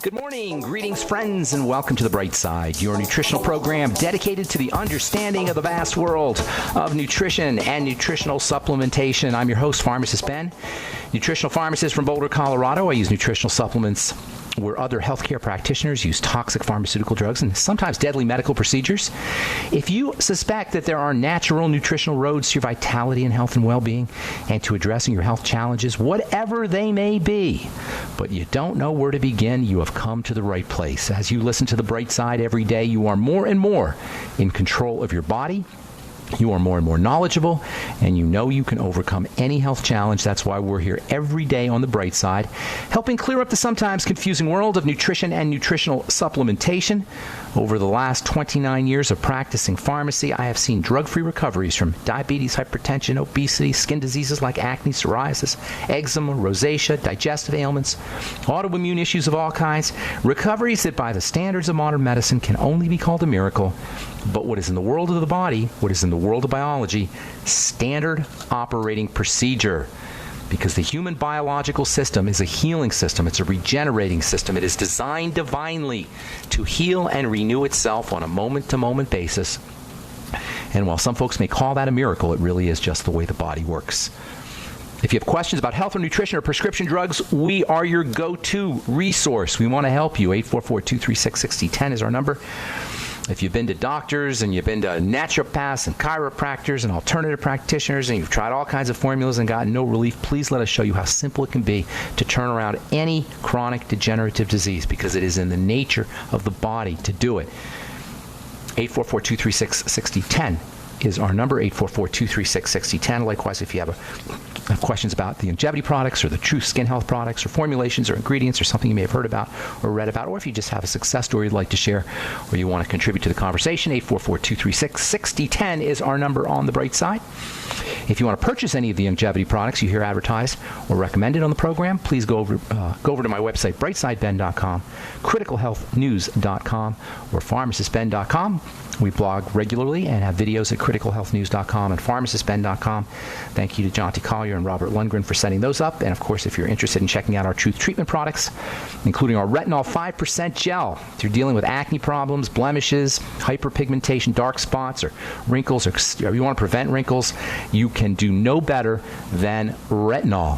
Good morning, greetings, friends, and welcome to The Bright Side, your nutritional program dedicated to the understanding of the vast world of nutrition and nutritional supplementation. I'm your host, Pharmacist Ben, nutritional pharmacist from Boulder, Colorado. I use nutritional supplements where other healthcare practitioners use toxic pharmaceutical drugs and sometimes deadly medical procedures. If you suspect that there are natural nutritional roads to your vitality and health and well-being and to addressing your health challenges, whatever they may be, but you don't know where to begin, you have come to the right place. As you listen to The Bright Side every day, you are more and more in control of your body. You are more and more knowledgeable, and you know you can overcome any health challenge. That's why we're here every day on The Bright Side, helping clear up the sometimes confusing world of nutrition and nutritional supplementation. Over the last 29 years of practicing pharmacy, I have seen drug-free recoveries from diabetes, hypertension, obesity, skin diseases like acne, psoriasis, eczema, rosacea, digestive ailments, autoimmune issues of all kinds, recoveries that by the standards of modern medicine can only be called a miracle. But what is in the world of the body, what is in the world of biology, standard operating procedure. Because the human biological system is a healing system. It's a regenerating system. It is designed divinely to heal and renew itself on a moment-to-moment basis. And while some folks may call that a miracle, it really is just the way the body works. If you have questions about health or nutrition or prescription drugs, we are your go-to resource. We want to help you. 844-236-6010 is our number. If you've been to doctors and you've been to naturopaths and chiropractors and alternative practitioners and you've tried all kinds of formulas and gotten no relief, please let us show you how simple it can be to turn around any chronic degenerative disease, because it is in the nature of the body to do it. 844-236-6010 is our number, 844-236-6010. Likewise, if you have questions about the longevity products or the True Skin Health products or formulations or ingredients or something you may have heard about or read about, or if you just have a success story you'd like to share or you want to contribute to the conversation, 844-236-6010 is our number on The Bright Side. If you want to purchase any of the longevity products you hear advertised or recommended on the program, please go over to my website, brightsideben.com, criticalhealthnews.com, or pharmacistben.com. We blog regularly and have videos at criticalhealthnews.com and pharmacistben.com. Thank you to Jonty Collier and Robert Lundgren for setting those up. And, of course, if you're interested in checking out our Truth Treatment products, including our Retinol 5% gel, if you're dealing with acne problems, blemishes, hyperpigmentation, dark spots, or wrinkles, or you want to prevent wrinkles, you can do no better than retinol.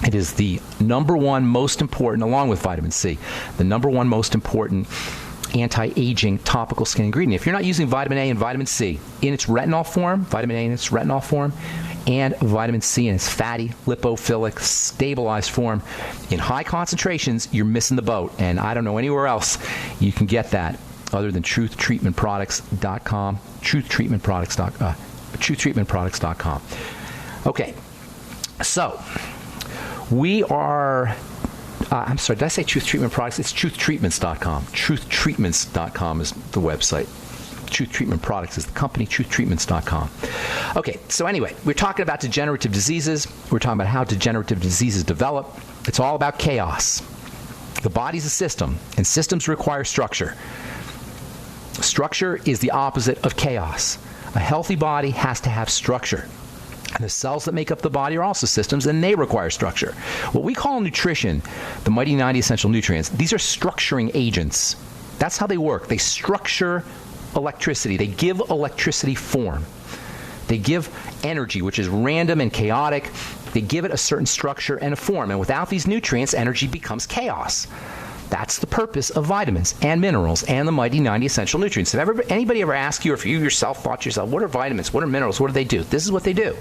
It is the number one most important, along with vitamin C, the number one most important anti-aging topical skin ingredient. If you're not using vitamin A and vitamin C in its retinol form, vitamin A in its retinol form, and vitamin C in its fatty, lipophilic, stabilized form in high concentrations, you're missing the boat. And I don't know anywhere else you can get that other than truthtreatmentproducts.com, truthtreatmentproducts.com. Okay, so we are... I'm sorry, did I say Truth Treatment Products? It's truthtreatments.com. Truthtreatments.com is the website. Truth Treatment Products is the company, truthtreatments.com. Okay, so anyway, we're talking about degenerative diseases. We're talking about how degenerative diseases develop. It's all about chaos. The body's a system, and systems require structure. Structure is the opposite of chaos. A healthy body has to have structure. And the cells that make up the body are also systems, and they require structure. What we call nutrition, the mighty 90 essential nutrients, these are structuring agents. That's how they work. They structure electricity. They give electricity form. They give energy, which is random and chaotic. They give it a certain structure and a form. And without these nutrients, energy becomes chaos. That's the purpose of vitamins and minerals and the mighty 90 essential nutrients. If anybody ever asked you, or if you yourself thought to yourself, what are vitamins? What are minerals? What do they do? This is what they do.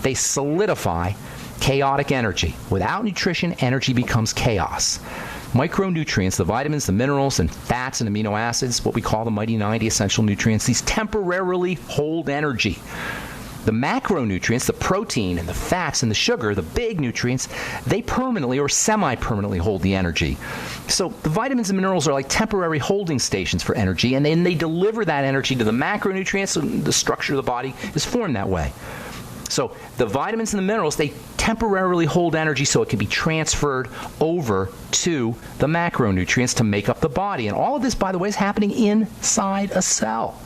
They solidify chaotic energy. Without nutrition, energy becomes chaos. Micronutrients, the vitamins, the minerals, and fats and amino acids, what we call the mighty 90 essential nutrients, these temporarily hold energy. The macronutrients, the protein and the fats and the sugar, the big nutrients, they permanently or semi-permanently hold the energy. So the vitamins and minerals are like temporary holding stations for energy, and then they deliver that energy to the macronutrients, so the structure of the body is formed that way. So the vitamins and the minerals, they temporarily hold energy so it can be transferred over to the macronutrients to make up the body. And all of this, by the way, is happening inside a cell.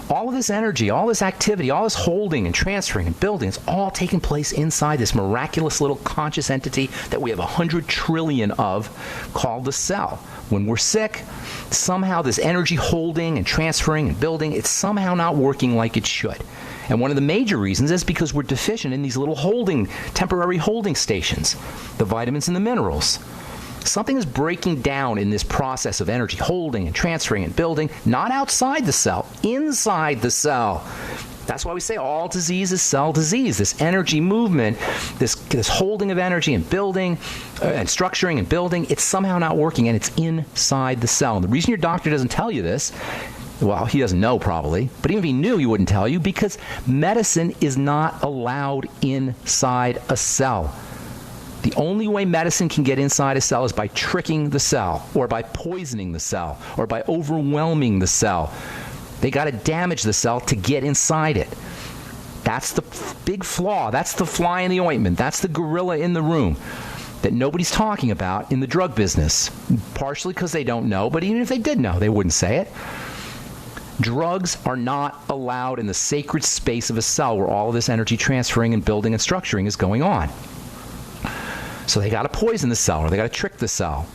All of this energy, all this activity, all this holding and transferring and building, it's all taking place inside this miraculous little conscious entity that we have 100 trillion of, called the cell. When we're sick, somehow this energy holding and transferring and building, it's somehow not working like it should. And one of the major reasons is because we're deficient in these little temporary holding stations, the vitamins and the minerals. Something is breaking down in this process of energy holding and transferring and building, not outside the cell, inside the cell. That's why we say all disease is cell disease. This energy movement, this holding of energy and building and structuring and building, it's somehow not working, and it's inside the cell. And the reason your doctor doesn't tell you this, well, he doesn't know probably, but even if he knew, he wouldn't tell you, because medicine is not allowed inside a cell. The only way medicine can get inside a cell is by tricking the cell, or by poisoning the cell, or by overwhelming the cell. They got to damage the cell to get inside it. That's the big flaw. That's the fly in the ointment. That's the gorilla in the room that nobody's talking about in the drug business. Partially because they don't know, but even if they did know, they wouldn't say it. Drugs are not allowed in the sacred space of a cell where all of this energy transferring and building and structuring is going on. So they got to poison the cell, or they got to trick the cell.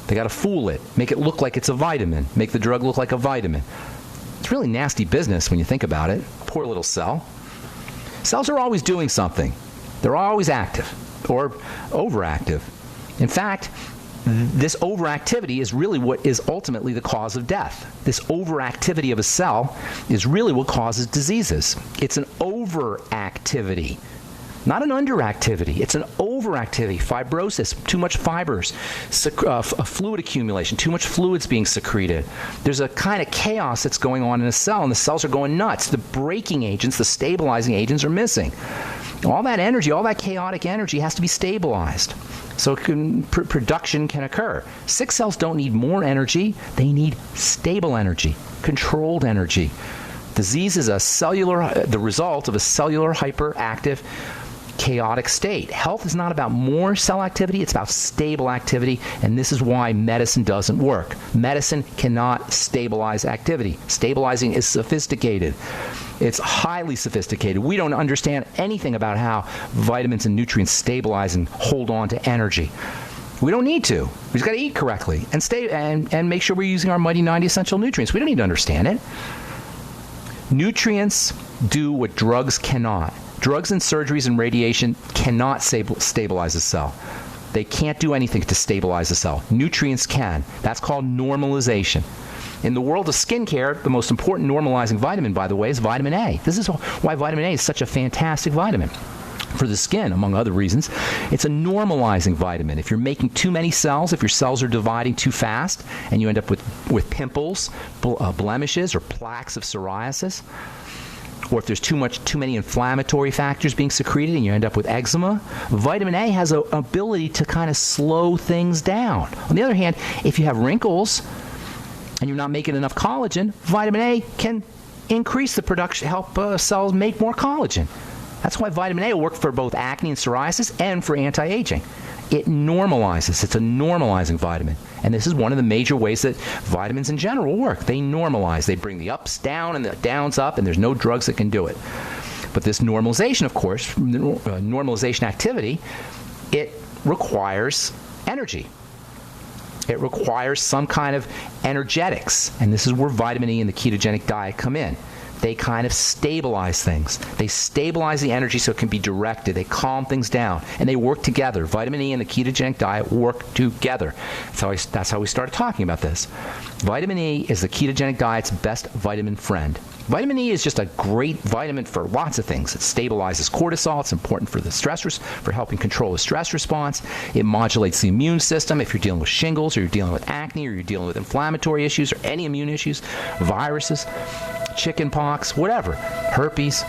They got to fool it, make it look like it's a vitamin, make the drug look like a vitamin. It's really nasty business when you think about it. Poor little cell. Cells are always doing something. They're always active or overactive. In fact, this overactivity is really what is ultimately the cause of death. This overactivity of a cell is really what causes diseases. It's an overactivity. Not an underactivity. It's an overactivity. Fibrosis, too much fibers, fluid accumulation, too much fluids being secreted. There's a kind of chaos that's going on in a cell, and the cells are going nuts. The braking agents, the stabilizing agents are missing. All that energy, all that chaotic energy has to be stabilized so production can occur. Sick cells don't need more energy. They need stable energy, controlled energy. Disease is the result of a cellular hyperactive chaotic state. Health is not about more cell activity, it's about stable activity, and this is why medicine doesn't work. Medicine cannot stabilize activity. Stabilizing is sophisticated. It's highly sophisticated. We don't understand anything about how vitamins and nutrients stabilize and hold on to energy. We don't need to. We just got to eat correctly and make sure we're using our mighty 90 essential nutrients. We don't need to understand it. Nutrients do what drugs cannot. Drugs and surgeries and radiation cannot stabilize a cell. They can't do anything to stabilize a cell. Nutrients can. That's called normalization. In the world of skincare, the most important normalizing vitamin, by the way, is vitamin A. This is why vitamin A is such a fantastic vitamin for the skin, among other reasons. It's a normalizing vitamin. If you're making too many cells, if your cells are dividing too fast, and you end up with pimples, blemishes, or plaques of psoriasis, or if there's too many inflammatory factors being secreted and you end up with eczema, vitamin A has an ability to kind of slow things down. On the other hand, if you have wrinkles and you're not making enough collagen, vitamin A can increase the production, help cells make more collagen. That's why vitamin A will work for both acne and psoriasis and for anti-aging. It normalizes. It's a normalizing vitamin. And this is one of the major ways that vitamins in general work. They normalize. They bring the ups down and the downs up, and there's no drugs that can do it. But this normalization, of course, normalization activity, it requires energy. It requires some kind of energetics. And this is where vitamin E and the ketogenic diet come in. They kind of stabilize things. They stabilize the energy so it can be directed. They calm things down, and they work together. Vitamin E and the ketogenic diet work together. That's how we started talking about this. Vitamin E is the ketogenic diet's best vitamin friend. Vitamin E is just a great vitamin for lots of things. It stabilizes cortisol. It's important for the for helping control the stress response. It modulates the immune system if you're dealing with shingles, or you're dealing with acne, or you're dealing with inflammatory issues, or any immune issues, viruses, chicken pox, whatever, herpes.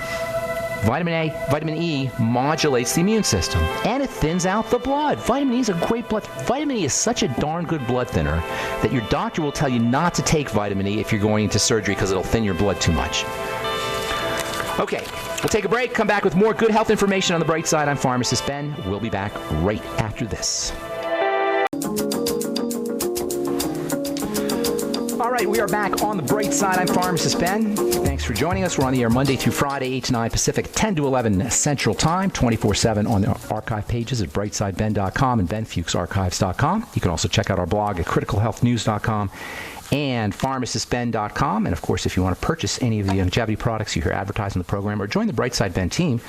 Vitamin E modulates the immune system, and it thins out the blood. Vitamin E is a great blood. Vitamin E is such a darn good blood thinner that your doctor will tell you not to take vitamin E if you're going into surgery because it'll thin your blood too much. Okay, we'll take a break, come back with more good health information on the bright side. I'm Pharmacist Ben. We'll be back right after this. All right, we are back on the bright side. I'm Pharmacist Ben. Thanks for joining us. We're on the air Monday through Friday, 8 to 9 Pacific, 10 to 11 Central Time, 24/7 on the archive pages at brightsideben.com and benfuchsarchives.com. You can also check out our blog at criticalhealthnews.com and pharmacistben.com. And, of course, if you want to purchase any of the longevity products you hear advertised in the program or join the Brightside Ben team,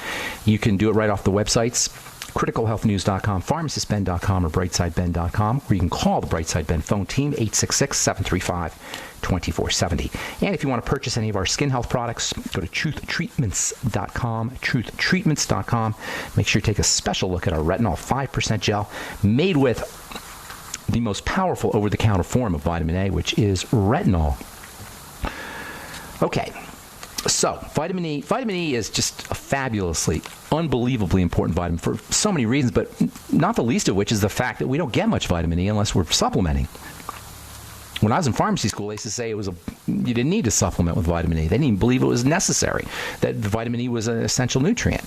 you can do it right off the websites, criticalhealthnews.com, pharmacistben.com, or brightsideben.com, or you can call the Brightside Ben phone team, 866-735-2470. And if you want to purchase any of our skin health products, go to truthtreatments.com, truthtreatments.com. Make sure you take a special look at our retinol 5% gel made with the most powerful over-the-counter form of vitamin A, which is retinol. Okay. So, vitamin E. Vitamin E is just a fabulously, unbelievably important vitamin for so many reasons, but not the least of which is the fact that we don't get much vitamin E unless we're supplementing. When I was in pharmacy school, they used to say you didn't need to supplement with vitamin E. They didn't even believe it was necessary, that vitamin E was an essential nutrient.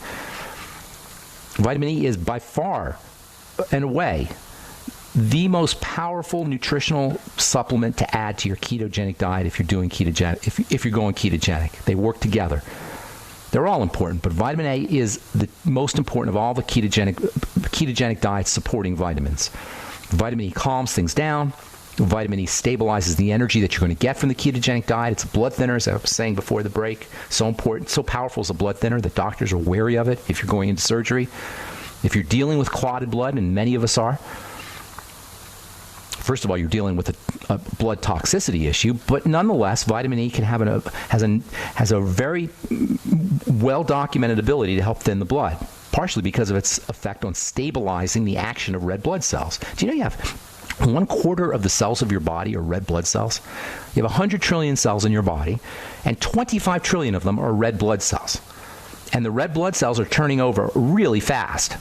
Vitamin E is by far and away the most powerful nutritional supplement to add to your ketogenic diet if you're doing ketogenic, if you're going ketogenic. They work together. They're all important, but vitamin A is the most important of all the ketogenic diets supporting vitamins. Vitamin E calms things down. Vitamin E stabilizes the energy that you're going to get from the ketogenic diet. It's a blood thinner, as I was saying before the break. So important, so powerful as a blood thinner that doctors are wary of it if you're going into surgery. If you're dealing with clotted blood, and many of us are, first of all, you're dealing with a blood toxicity issue, but nonetheless, vitamin E can has a very well-documented ability to help thin the blood, partially because of its effect on stabilizing the action of red blood cells. Do you know you have 1/4 of the cells of your body are red blood cells? You have 100 trillion cells in your body, and 25 trillion of them are red blood cells. And the red blood cells are turning over really fast.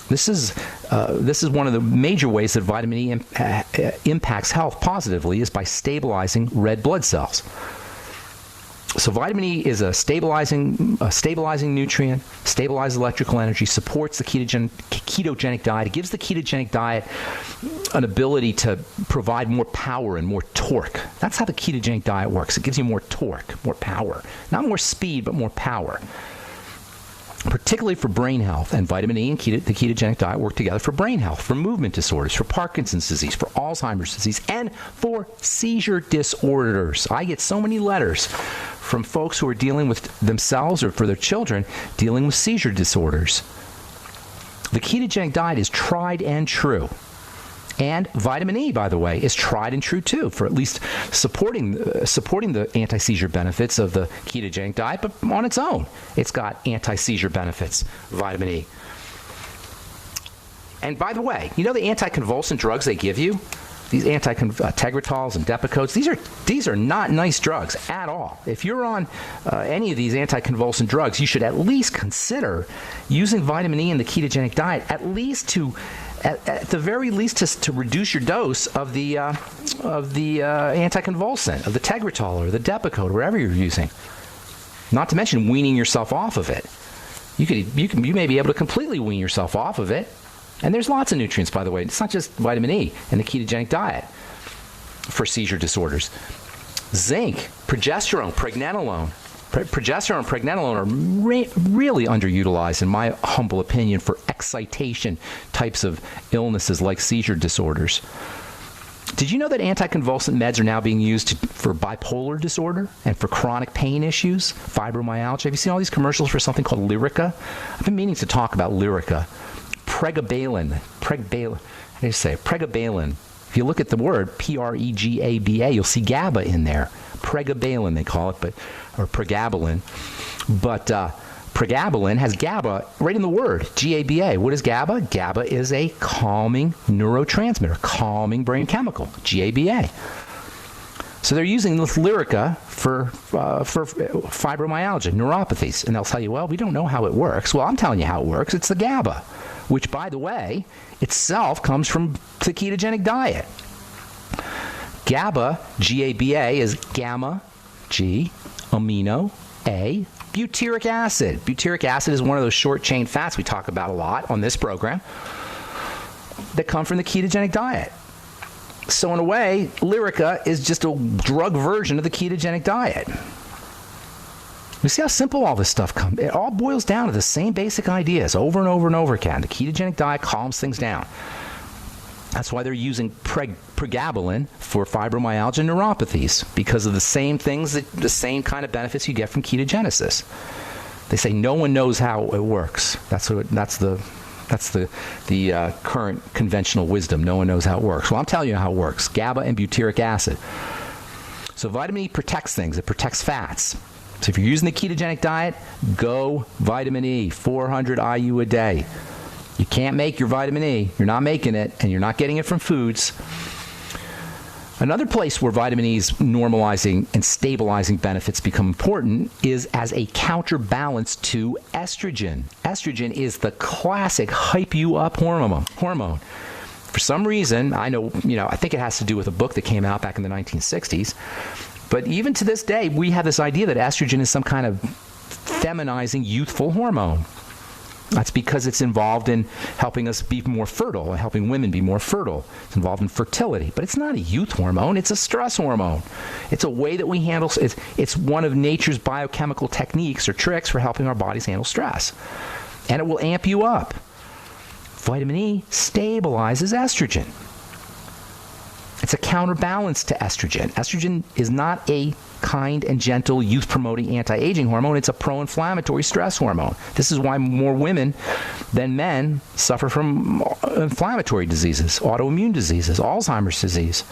This is one of the major ways that vitamin E impacts health positively is by stabilizing red blood cells. So vitamin E is a stabilizing nutrient, stabilizes electrical energy, supports the ketogenic diet. It gives the ketogenic diet an ability to provide more power and more torque. That's how the ketogenic diet works. It gives you more torque, more power. Not more speed, but more power. Particularly for brain health, and vitamin E and the ketogenic diet work together for brain health, for movement disorders, for Parkinson's disease, for Alzheimer's disease, and for seizure disorders. I get so many letters from folks who are dealing with themselves or for their children dealing with seizure disorders. The ketogenic diet is tried and true. And vitamin E, by the way, is tried and true, too, for at least supporting the anti-seizure benefits of the ketogenic diet, but on its own, it's got anti-seizure benefits, vitamin E. And by the way, you know the anticonvulsant drugs they give you? These Tegratols and Depakotes, these are not nice drugs at all. If you're on any of these anticonvulsant drugs, you should at least consider using vitamin E in the ketogenic diet, at the very least to reduce your dose of the anticonvulsant, of the Tegretol or the Depakote, wherever you're using. Not to mention weaning yourself off of it. You may be able to completely wean yourself off of it. And there's lots of nutrients, by the way. It's not just vitamin E in the ketogenic diet for seizure disorders. Zinc, progesterone, pregnenolone. Progesterone and pregnenolone are really underutilized, in my humble opinion, for excitation types of illnesses like seizure disorders. Did you know that anticonvulsant meds are now being used for bipolar disorder and for chronic pain issues, fibromyalgia? Have you seen all these commercials for something called Lyrica? I've been meaning to talk about Lyrica. Pregabalin. How do you say it? Pregabalin. If you look at the word, P-R-E-G-A-B-A, you'll see GABA in there. Pregabalin, they call it, or pregabalin. But pregabalin has GABA right in the word, G-A-B-A. What is GABA? GABA is a calming neurotransmitter, calming brain chemical, G-A-B-A. So they're using this Lyrica for fibromyalgia, neuropathies. And they'll tell you, well, we don't know how it works. Well, I'm telling you how it works. It's the GABA, which, by the way, itself comes from the ketogenic diet. GABA, G-A-B-A, is gamma, G, amino, A, butyric acid. Butyric acid is one of those short-chain fats we talk about a lot on this program that come from the ketogenic diet. So in a way, Lyrica is just a drug version of the ketogenic diet. You see how simple all this stuff comes? It all boils down to the same basic ideas over and over and over again. The ketogenic diet calms things down. That's why they're using pregabalin for fibromyalgia and neuropathies, because of the same things, the same kind of benefits you get from ketogenesis. They say no one knows how it works. That's the current conventional wisdom. No one knows how it works. Well, I'm telling you how it works. GABA and butyric acid. So vitamin E protects things. It protects fats. So if you're using the ketogenic diet, go vitamin E, 400 IU a day. You can't make your vitamin E. You're not making it, and you're not getting it from foods. Another place where vitamin E's normalizing and stabilizing benefits become important is as a counterbalance to estrogen. Estrogen is the classic hype you up hormone. For some reason, I think it has to do with a book that came out back in the 1960s. But even to this day, we have this idea that estrogen is some kind of feminizing youthful hormone. That's because it's involved in helping us be more fertile, helping women be more fertile. It's involved in fertility. But it's not a youth hormone. It's a stress hormone. It's a way that we handle, it's one of nature's biochemical techniques or tricks for helping our bodies handle stress. And it will amp you up. Vitamin E stabilizes estrogen. It's a counterbalance to estrogen. Estrogen is not a kind and gentle youth-promoting anti-aging hormone. It's a pro-inflammatory stress hormone. This is why more women than men suffer from inflammatory diseases, autoimmune diseases, Alzheimer's disease.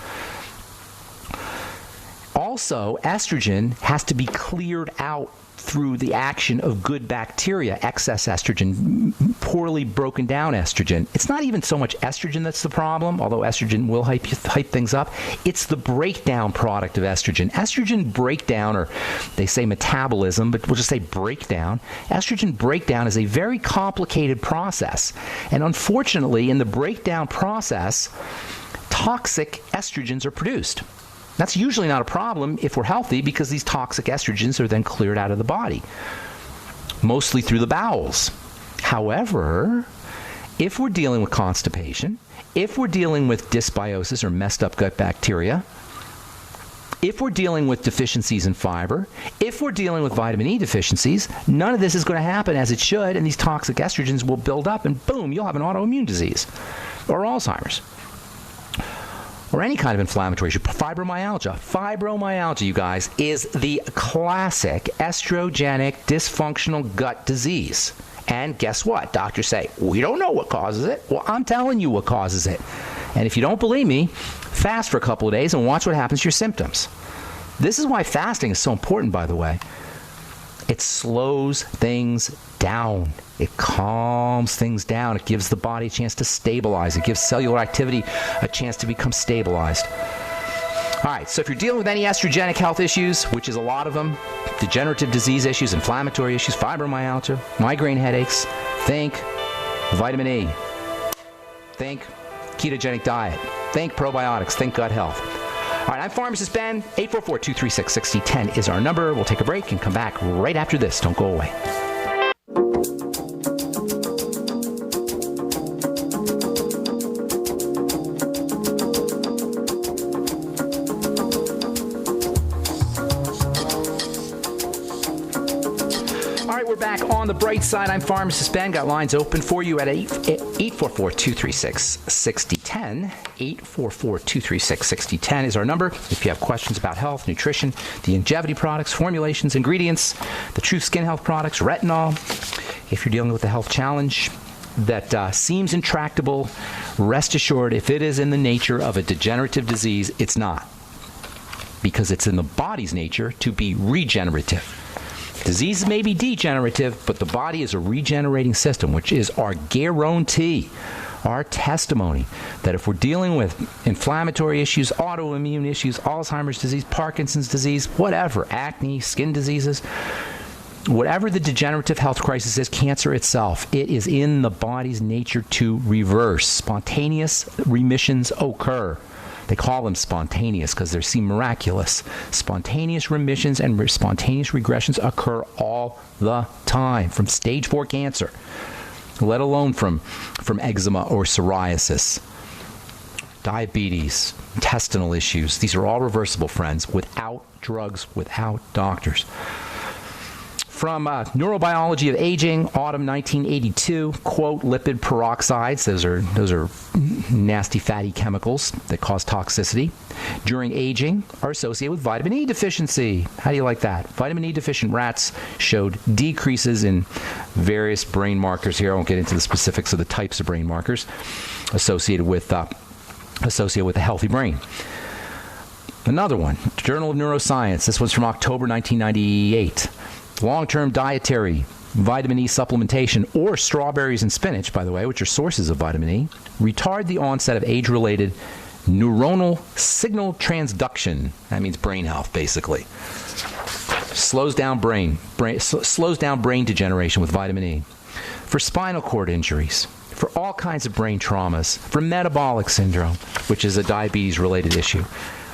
Also, estrogen has to be cleared out through the action of good bacteria, excess estrogen, poorly broken down estrogen. It's not even so much estrogen that's the problem, although estrogen will hype things up. It's the breakdown product of estrogen. Estrogen breakdown, or they say metabolism, but we'll just say breakdown. Estrogen breakdown is a very complicated process. And unfortunately, in the breakdown process, toxic estrogens are produced. That's usually not a problem if we're healthy, because these toxic estrogens are then cleared out of the body, mostly through the bowels. However, if we're dealing with constipation, if we're dealing with dysbiosis or messed up gut bacteria, if we're dealing with deficiencies in fiber, if we're dealing with vitamin E deficiencies, none of this is going to happen as it should, and these toxic estrogens will build up, and boom, you'll have an autoimmune disease or Alzheimer's. Or any kind of inflammatory issue. Fibromyalgia. Fibromyalgia, you guys, is the classic estrogenic dysfunctional gut disease. And guess what? Doctors say, we don't know what causes it. Well, I'm telling you what causes it. And if you don't believe me, fast for a couple of days and watch what happens to your symptoms. This is why fasting is so important, by the way. It slows things down. It calms things down. It gives the body a chance to stabilize. It gives cellular activity a chance to become stabilized. All right, so if you're dealing with any estrogenic health issues, which is a lot of them, degenerative disease issues, inflammatory issues, fibromyalgia, migraine headaches, think vitamin E. Think ketogenic diet. Think probiotics. Think gut health. All right, I'm Pharmacist Ben. 844-236-6010 is our number. We'll take a break and come back right after this. Don't go away. We're back on the bright side. I'm Pharmacist Ben. Got lines open for you at 844-236-6010. 844-236-6010 is our number. If you have questions about health, nutrition, the longevity products, formulations, ingredients, the Truth Skin Health products, retinol. If you're dealing with a health challenge that seems intractable, rest assured, if it is in the nature of a degenerative disease, it's not. Because it's in the body's nature to be regenerative. Disease may be degenerative, but the body is a regenerating system, which is our guarantee, our testimony, that if we're dealing with inflammatory issues, autoimmune issues, Alzheimer's disease, Parkinson's disease, whatever, acne, skin diseases, whatever the degenerative health crisis is, cancer itself, it is in the body's nature to reverse. Spontaneous remissions occur. They call them spontaneous because they seem miraculous. Spontaneous remissions and spontaneous regressions occur all the time from stage 4 cancer, let alone from eczema or psoriasis. diabetes, intestinal issues. These are all reversible, friends, without drugs, without doctors. From Neurobiology of Aging, autumn 1982, quote, lipid peroxides, those are nasty fatty chemicals that cause toxicity during aging, are associated with vitamin E deficiency. How do you like that? Vitamin E deficient rats showed decreases in various brain markers here. I won't get into the specifics of the types of brain markers associated with a healthy brain. Another one, Journal of Neuroscience. This was from October 1998. Long-term dietary vitamin E supplementation, or strawberries and spinach, by the way, which are sources of vitamin E, retard the onset of age-related neuronal signal transduction. That means brain health, basically. Slows down brain degeneration with vitamin E. For spinal cord injuries, for all kinds of brain traumas, for metabolic syndrome, which is a diabetes-related issue.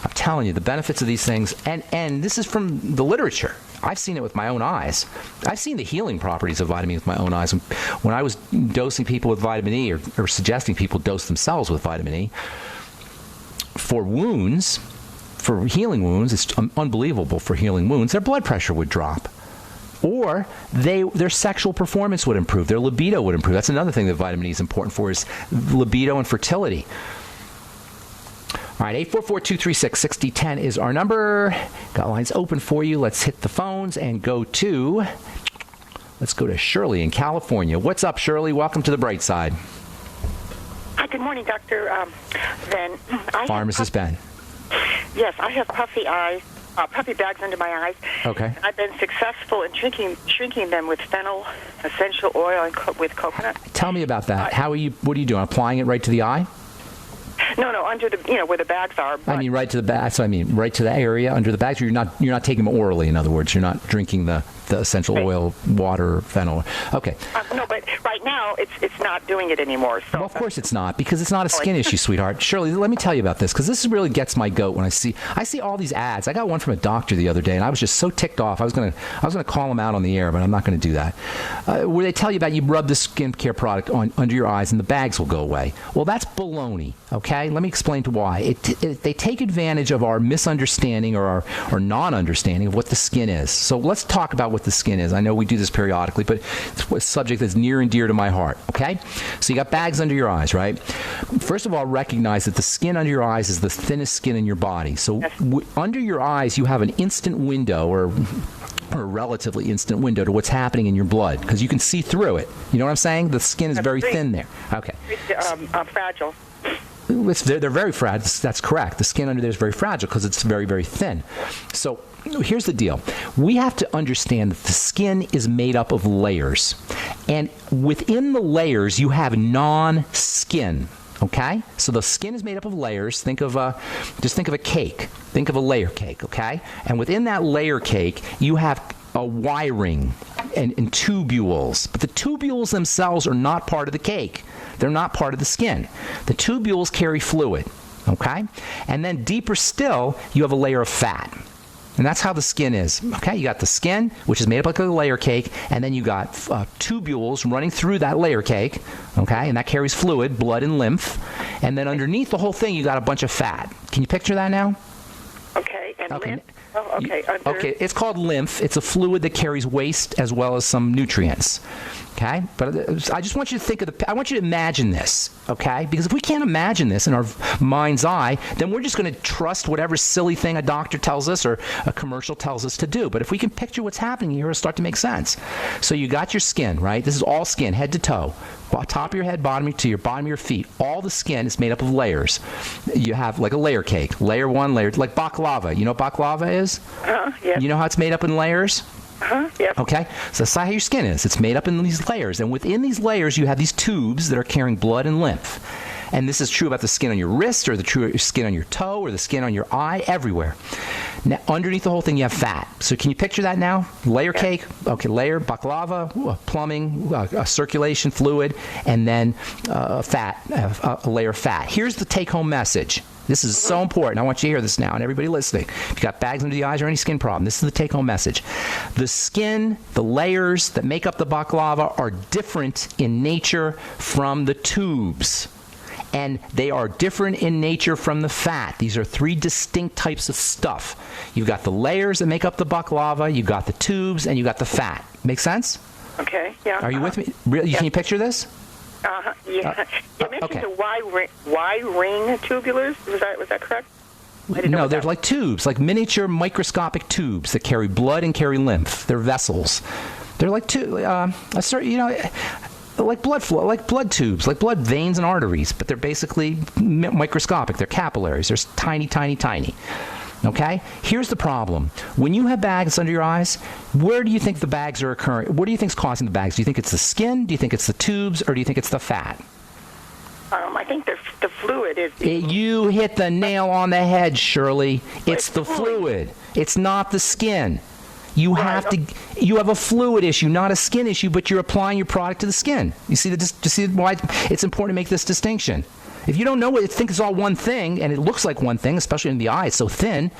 I'm telling you, the benefits of these things, and this is from the literature. I've seen it with my own eyes. I've seen the healing properties of vitamin E with my own eyes. When I was dosing people with vitamin E or suggesting people dose themselves with vitamin E for wounds, for healing wounds, it's unbelievable for healing wounds, their blood pressure would drop. Or their sexual performance would improve. Their libido would improve. That's another thing that vitamin E is important for, is libido and fertility. All right, 844-236-6010 is our number. Got lines open for you. Let's hit the phones and go to Shirley in California. What's up, Shirley? Welcome to the bright side. Hi, good morning, Dr. Ben. Pharmacist Ben. Yes, I have puffy eyes, puffy bags under my eyes. Okay. I've been successful in shrinking them with fennel essential oil and with coconut. Tell me about that. What are you doing? Applying it right to the eye? No, under the, where the bags are. I mean, right to the back. So I mean, right to the area under the bags. Or you're not taking them orally. In other words, you're not drinking the essential oil, water, fennel. Okay. No, but right now it's not doing it anymore. So. Well, of course it's not, because it's not a skin issue, sweetheart. Shirley, let me tell you about this, because this really gets my goat when I see all these ads. I got one from a doctor the other day, and I was just so ticked off. I was gonna call him out on the air, but I'm not going to do that. Where they tell you about, you rub this skincare product under your eyes and the bags will go away. Well, that's baloney. Okay, let me explain to why. They take advantage of our misunderstanding or our non-understanding of what the skin is. So let's talk about what the skin is. I know we do this periodically, but it's a subject that's near and dear to my heart. Okay, so you got bags under your eyes, right? First of all, recognize that the skin under your eyes is the thinnest skin in your body. So under your eyes, you have an instant window, or a relatively instant window, to what's happening in your blood, because you can see through it. You know what I'm saying? The skin is very thin there. Okay. Fragile. They're very fragile. That's correct. The skin under there is very fragile because it's very, very thin. So here's the deal. We have to understand that the skin is made up of layers. And within the layers, you have non-skin. Okay? So the skin is made up of layers. Just think of a cake. Think of a layer cake, okay? And within that layer cake, you have a wiring and tubules. But the tubules themselves are not part of the cake. They're not part of the skin. The tubules carry fluid, okay? And then deeper still, you have a layer of fat. And that's how the skin is, okay? You got the skin, which is made up like a layer cake, and then you got tubules running through that layer cake, okay? And that carries fluid, blood and lymph. And then underneath the whole thing, you got a bunch of fat. Can you picture that now? Okay, and lymph? Oh, okay. Okay, it's called lymph. It's a fluid that carries waste as well as some nutrients. Okay? But I just want you to think of I want you to imagine this, okay? Because if we can't imagine this in our mind's eye, then we're just going to trust whatever silly thing a doctor tells us or a commercial tells us to do. But if we can picture what's happening here, it'll start to make sense. So you got your skin, right? This is all skin, head to toe. Top of your head, bottom to your bottom of your feet. All the skin is made up of layers. You have like a layer cake. Layer one, layer, like baklava. You know what baklava is? Yes. You know how it's made up in layers? Yes. Okay, so that's how your skin is. It's made up in these layers, and within these layers, you have these tubes that are carrying blood and lymph. And this is true about the skin on your wrist, or the true skin on your toe, or the skin on your eye, everywhere. Now, underneath the whole thing, you have fat. So can you picture that now? Layer cake, okay, layer, baklava, plumbing, circulation, fluid, and then fat, a layer of fat. Here's the take-home message. This is so important. I want you to hear this now, and everybody listening. If you've got bags under the eyes or any skin problem, this is the take-home message. The skin, the layers that make up the baklava are different in nature from the tubes. And they are different in nature from the fat. These are 3 distinct types of stuff. You've got the layers that make up the baklava, you've got the tubes, and you've got the fat. Make sense? Okay, yeah. Are you with me? Really? Can you picture this? Yeah. You mentioned the Y-ring tubulars. Was that correct? No, they're like tubes, like miniature microscopic tubes that carry blood and carry lymph. They're vessels. They're like like blood flow, like blood tubes, like blood veins and arteries, but they're basically microscopic. They're capillaries. They're tiny, tiny, tiny. Okay? Here's the problem. When you have bags under your eyes, where do you think the bags are occurring? What do you think is causing the bags? Do you think it's the skin? Do you think it's the tubes? Or do you think it's the fat? I think the fluid is... You hit the nail on the head, Shirley. It's the fluid. It's not the skin. You have a fluid issue, not a skin issue, but you're applying your product to the skin. You see why it's important to make this distinction? If you don't know what you think is all one thing, and it looks like one thing, especially in the eye, it's so thin,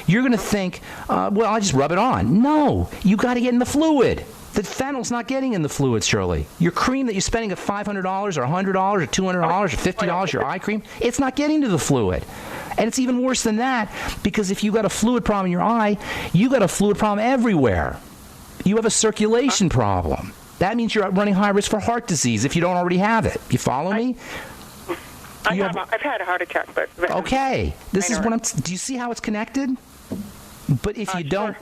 you're going to think, well, I'll just rub it on. No, you got to get in the fluid. The fennel's not getting in the fluid, Shirley. Your cream that you're spending at $500 or $100 or $200 or $50, your eye cream, it's not getting to the fluid. And it's even worse than that, because if you got a fluid problem in your eye, you got a fluid problem everywhere. You have a circulation problem. That means you're running high risk for heart disease if you don't already have it. You follow me? I've had a heart attack, but... Okay. Do you see how it's connected? But if you don't...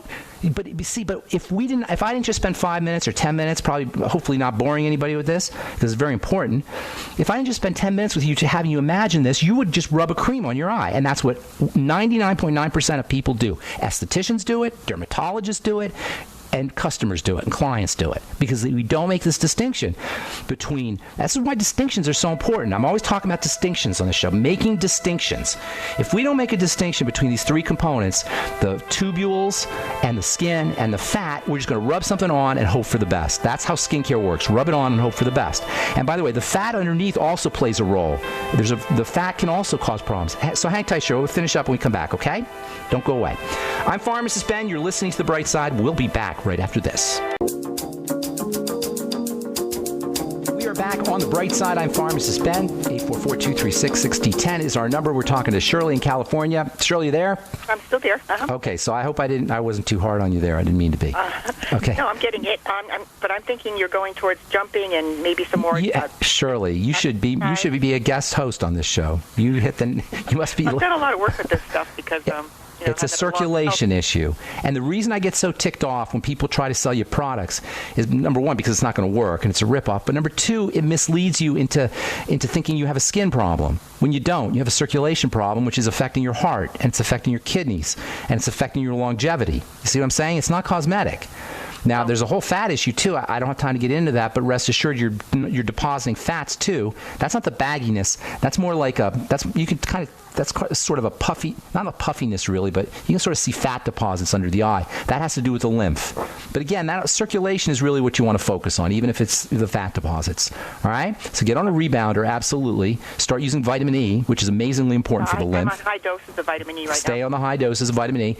But if I didn't just spend 5 minutes or 10 minutes, hopefully not boring anybody with this, because it's very important. If I didn't just spend 10 minutes with you having you imagine this, you would just rub a cream on your eye. And that's what 99.9% of people do. Estheticians do it, dermatologists do it, and customers do it, and clients do it, because we don't make this distinction between. That's why distinctions are so important. I'm always talking about distinctions on the show, making distinctions. If we don't make a distinction between these 3 components, the tubules and the skin and the fat, we're just going to rub something on and hope for the best. That's how skincare works. Rub it on and hope for the best. And by the way, the fat underneath also plays a role. The fat can also cause problems. So hang tight, Cheryl. We'll finish up when we come back, okay? Don't go away. I'm Pharmacist Ben. You're listening to The Bright Side. We'll be back right after this. We are back on The Bright Side. I'm Pharmacist Ben. 844-236-6010 is our number. We're talking to Shirley in California. Shirley, you there? I'm still there. Okay, so I hope I wasn't too hard on you there. I didn't mean to be. Okay. No, I'm getting it. But I'm thinking you're going towards jumping and maybe some more. Yeah, Shirley, you should be a guest host on this show. You must be. I've done a lot of work with this stuff because. It's a circulation issue. And the reason I get so ticked off when people try to sell you products is, number one, because it's not going to work and it's a ripoff. But number two, it misleads you into thinking you have a skin problem when you don't. You have a circulation problem, which is affecting your heart, and it's affecting your kidneys, and it's affecting your longevity. You see what I'm saying? It's not cosmetic. Now, there's a whole fat issue, too. I don't have time to get into that, but rest assured you're depositing fats, too. That's not the bagginess. That's more like that's sort of a puffy, not a puffiness, really, but you can sort of see fat deposits under the eye. That has to do with the lymph. But again, that circulation is really what you want to focus on, even if it's the fat deposits. All right? So get on a rebounder, absolutely. Start using vitamin E, which is amazingly important for the lymph. I'm on high doses of vitamin E right now. Stay on the high doses of vitamin E.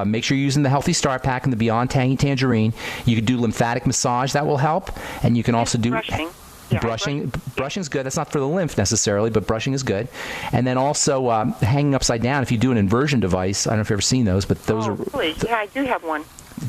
Make sure you're using the Healthy Start Pack and the Beyond Tangy Tangerine. You can do lymphatic massage. That will help. And you can also do... Brushing. Brushing's good. That's not for the lymph necessarily, but brushing is good. And then also hanging upside down. If you do an inversion device, I don't know if you've ever seen those, but those are... Really? Yeah, I do have one.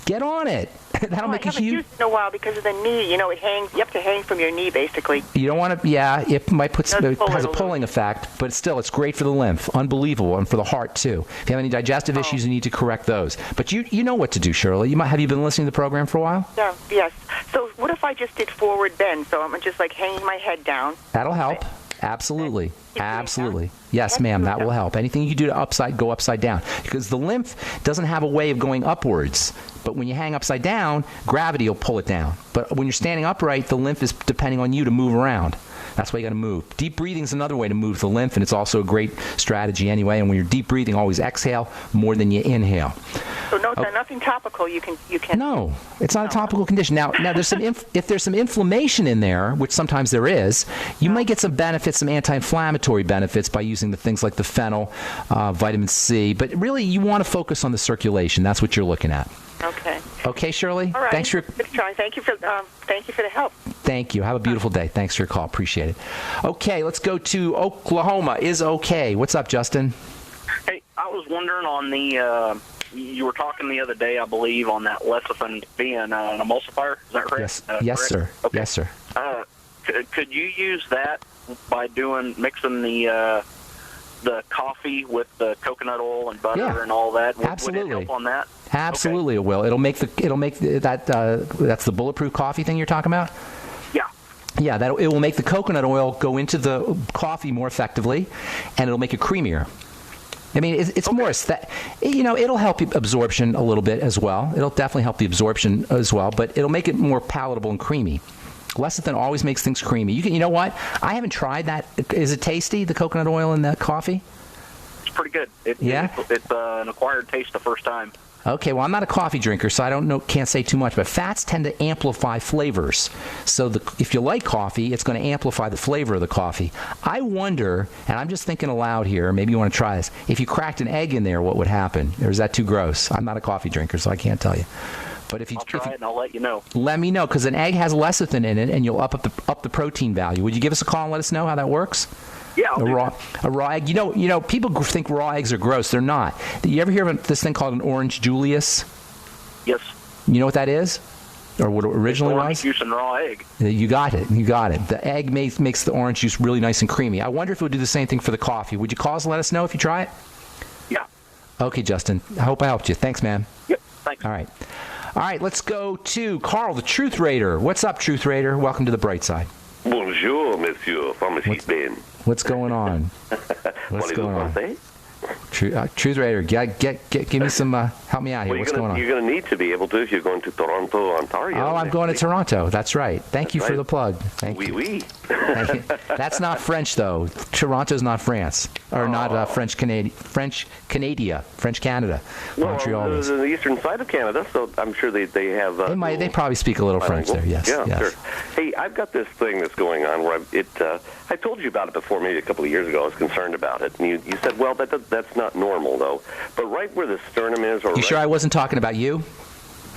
Get on it. That'll make a huge... I haven't used it in a while because of the knee. You know, it hangs. You have to hang from your knee, basically. You don't want to... Yeah, it might it has a pulling effect, but still, it's great for the lymph. Unbelievable. And for the heart, too. If you have any digestive issues, you need to correct those. But you know what to do, Shirley. Have you been listening to the program for a while? Yeah, yes. So what if I just did forward bend? So I'm just like hanging my head down. That'll help. Absolutely. Absolutely. Yes, ma'am, that will help. Anything you can do to go upside down. Because the lymph doesn't have a way of going upwards. But when you hang upside down, gravity will pull it down. But when you're standing upright, the lymph is depending on you to move around. That's why you got to move. Deep breathing is another way to move the lymph, and it's also a great strategy anyway. And when you're deep breathing, always exhale more than you inhale. So nothing topical. You can. No, it's not a topical condition. Now there's some if there's some inflammation in there, which sometimes there is, you might get some benefits, some anti-inflammatory benefits by using the things like the fennel, vitamin C. But really, you want to focus on the circulation. That's what you're looking at. Okay. Okay, Shirley? All right. Thanks for Good try. Thank you for the help. Thank you. Have a beautiful day. Thanks for your call. Appreciate it. Okay, let's go to Oklahoma. Is okay. What's up, Justin? Hey, I was wondering on the, you were talking the other day, I believe, on that lecithin being an emulsifier. Is that correct? Yes, yes, correct? sir. Okay. Yes, sir. Could you use that by mixing the coffee with the coconut oil and butter and all that? Absolutely. Would it help on that? Absolutely, it will. It'll make that. That's the bulletproof coffee thing you're talking about. Yeah. Yeah, it will make the coconut oil go into the coffee more effectively, and it'll make it creamier. I mean, it's more aesthetic. It'll help absorption a little bit as well. It'll definitely help the absorption as well, but it'll make it more palatable and creamy. Lecithin always makes things creamy. You know what? I haven't tried that. Is it tasty, the coconut oil in the coffee? It's pretty good. It's an acquired taste the first time. Okay, well, I'm not a coffee drinker, so can't say too much, but fats tend to amplify flavors. So if you like coffee, it's going to amplify the flavor of the coffee. I wonder, and I'm just thinking aloud here, maybe you want to try this, if you cracked an egg in there, what would happen? Or is that too gross? I'm not a coffee drinker, so I can't tell you. But I'll try it and I'll let you know. Let me know, because an egg has lecithin in it, and you'll up the protein value. Would you give us a call and let us know how that works? Yeah, a raw egg. You know, people think raw eggs are gross. They're not. You ever hear of this thing called an orange Julius? Yes. You know what that is, or what it originally was? Orange juice and raw egg. You got it. The egg makes the orange juice really nice and creamy. I wonder if it would do the same thing for the coffee. Would you call us and let us know if you try it? Yeah. Okay, Justin. I hope I helped you. Thanks, man. Yep. Thanks. All right. Let's go to Carl, the Truth Raider. What's up, Truth Raider? Welcome to the bright side. Bonjour, monsieur. Pharmacist Ben. What's going on? What's going on? Truth Raider, give me some, help me out here. What's going on? You're going to need to be able to if you're going to Toronto, Ontario. Oh, I'm going to Toronto. That's right. Thank you for the plug. Thank you. Oui. Thank you. That's not French, though. Toronto's not France. Or not French Canada. French Canada. Montreal is. The eastern side of Canada, so I'm sure they have... They probably speak a little French there, yes. Yeah, yes. sure. Hey, I've got this thing that's going on where I told you about it before, maybe a couple of years ago. I was concerned about it. And you said, well, that's not normal, though. But right where the sternum is... You sure I wasn't talking about you?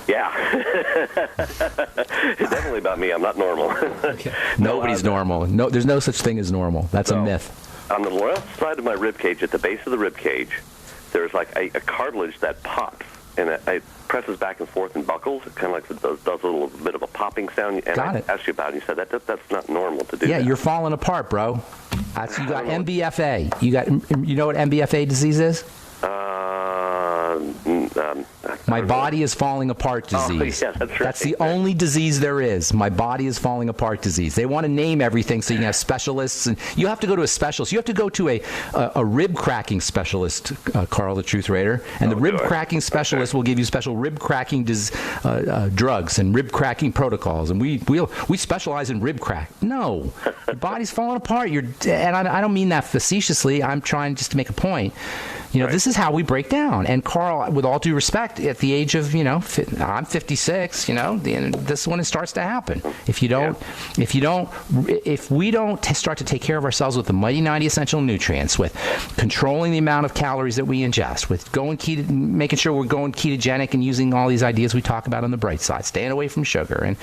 Yeah. It's definitely about me. I'm not normal. Okay. Nobody's normal. No, there's no such thing as normal. That's a myth. On the left side of my rib cage, at the base of the rib cage, there's like a cartilage that pops, and it presses back and forth and buckles. It kind of like does a little bit of a popping sound. And I asked you about it. You said that's not normal to do. Yeah, that. You're falling apart, bro. You got MBFA. You know what MBFA disease is? My body is falling apart disease. Oh, yeah, that's right. That's the only disease there is. My body is falling apart disease. They want to name everything so you can have specialists, and you have to go to a specialist. You have to go to a rib cracking specialist, Carl, the Truth Raider, and the rib cracking specialist will give you special rib cracking drugs and rib cracking protocols. And we specialize in rib crack. No, your body's falling apart. And I don't mean that facetiously. I'm trying just to make a point. This is how we break down. And Carl, with all due respect, at the age of, I'm 56, this is when it starts to happen. If we don't start to take care of ourselves with the mighty 90 essential nutrients, with controlling the amount of calories that we ingest, with making sure we're going ketogenic and using all these ideas we talk about on the bright side, staying away from sugar, and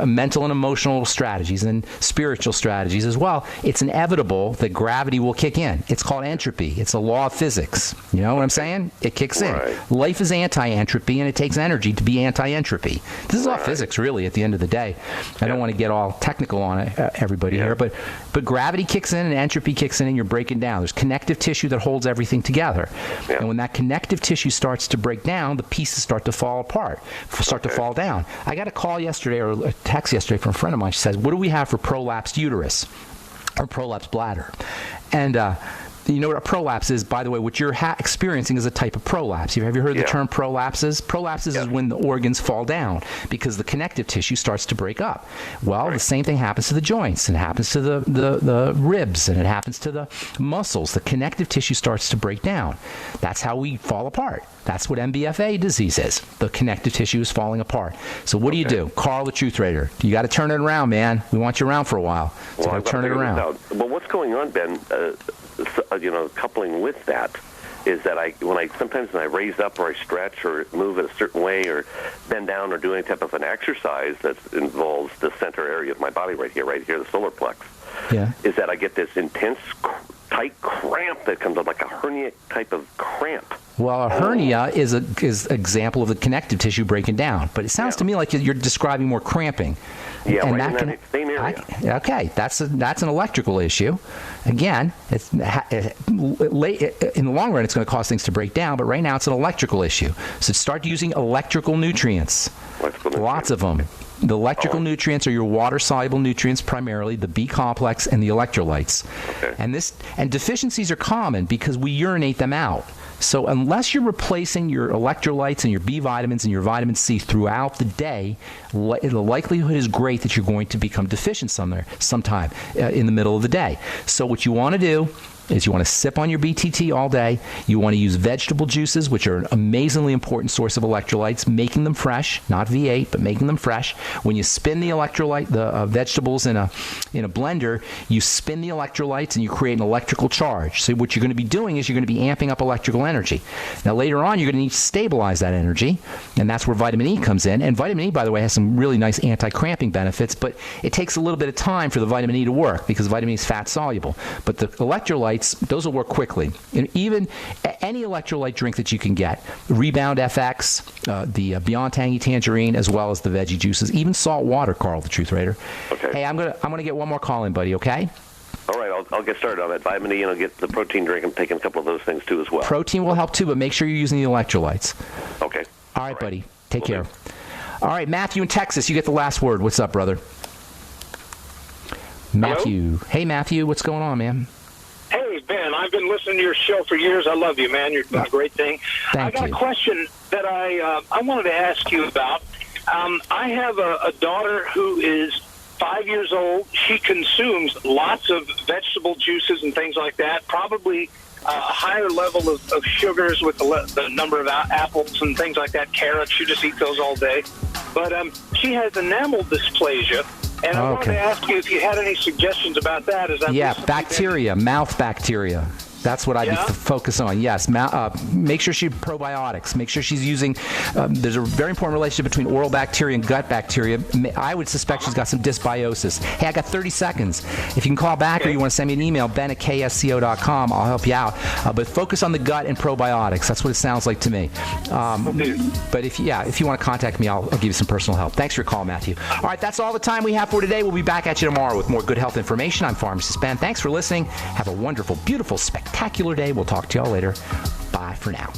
mental and emotional strategies and spiritual strategies as well, it's inevitable that gravity will kick in. It's called entropy. It's a law of physics. You know what I'm saying? It kicks in. Life is anti-entropy, and it takes energy to be anti-entropy. This is all physics, really, at the end of the day. I don't want to get all technical on it, everybody here, but gravity kicks in and entropy kicks in, and you're breaking down. There's connective tissue that holds everything together. Yeah. And when that connective tissue starts to break down, the pieces start to fall apart, to fall down. I got a call yesterday, or a text yesterday from a friend of mine. She says, what do we have for prolapsed uterus or prolapsed bladder? And you know what a prolapse is, by the way. What you're experiencing is a type of prolapse. Have you heard the term prolapses? Prolapses is when the organs fall down because the connective tissue starts to break up. Well, the same thing happens to the joints, and it happens to the ribs, and it happens to the muscles. The connective tissue starts to break down. That's how we fall apart. That's what MBFA disease is. The connective tissue is falling apart. So what do you do? Carl, the Truth Raider. You got to turn it around, man. We want you around for a while. So you got to turn it around. Well, what's going on, Ben? Coupling with that, is that sometimes when I raise up or I stretch or move in a certain way or bend down or do any type of an exercise that involves the center area of my body right here, the solar plex, is that I get this intense, tight cramp that comes up like a hernia type of cramp. Well, a hernia is an example of the connective tissue breaking down, but it sounds to me like you're describing more cramping. Yeah, and right in that same area. Okay, that's an electrical issue. Again, in the long run, it's going to cause things to break down, but right now it's an electrical issue. So start using electrical nutrients. Lots of them. The electrical nutrients are your water-soluble nutrients primarily, the B complex and the electrolytes. Okay. And deficiencies are common because we urinate them out. So unless you're replacing your electrolytes and your B vitamins and your vitamin C throughout the day, the likelihood is great that you're going to become deficient sometime in the middle of the day. So what you want to do is you want to sip on your BTT all day. You want to use vegetable juices, which are an amazingly important source of electrolytes, making them fresh, not V8, but making them fresh. When you spin the vegetables in a blender, you spin the electrolytes and you create an electrical charge. So what you're going to be doing is you're going to be amping up electrical energy. Now later on, you're going to need to stabilize that energy, and that's where vitamin E comes in. And vitamin E, by the way, has some really nice anti-cramping benefits, but it takes a little bit of time for the vitamin E to work because vitamin E is fat soluble. But the electrolytes, those will work quickly. And even any electrolyte drink that you can get, Rebound FX, the Beyond Tangy Tangerine, as well as the veggie juices, even salt water, Carl, the Truth Raider. Okay. Hey, I'm gonna get one more call in, buddy. Okay. All right, I'll get started on that vitamin E, and I'll get the protein drink. I'm taking a couple of those things too as well. Protein will help too, but make sure you're using the electrolytes. Okay. All right, buddy. Take care. All right, Matthew in Texas, you get the last word. What's up, brother? Matthew. Hello? Hey, Matthew. What's going on, man? Hey, Ben, I've been listening to your show for years. I love you, man. You're doing a great thing. Thank you. I got a question that I wanted to ask you about. I have a daughter who is 5 years old. She consumes lots of vegetable juices and things like that, probably a higher level of sugars with the number of apples and things like that, carrots. She just eats those all day. But she has enamel dysplasia. And I wanted to ask you if you had any suggestions about that. Bacteria, mouth bacteria. That's what I'd be focused on. Yes. Make sure she probiotics. Make sure she's using. There's a very important relationship between oral bacteria and gut bacteria. I would suspect she's got some dysbiosis. Hey, I got 30 seconds. If you can call back or you want to send me an email, ben@ksco.com, I'll help you out. But focus on the gut and probiotics. That's what it sounds like to me. But if you want to contact me, I'll give you some personal help. Thanks for your call, Matthew. All right, that's all the time we have for today. We'll be back at you tomorrow with more good health information. I'm Pharmacist Ben. Thanks for listening. Have a wonderful, beautiful, spectacular day. We'll talk to y'all later. Bye for now.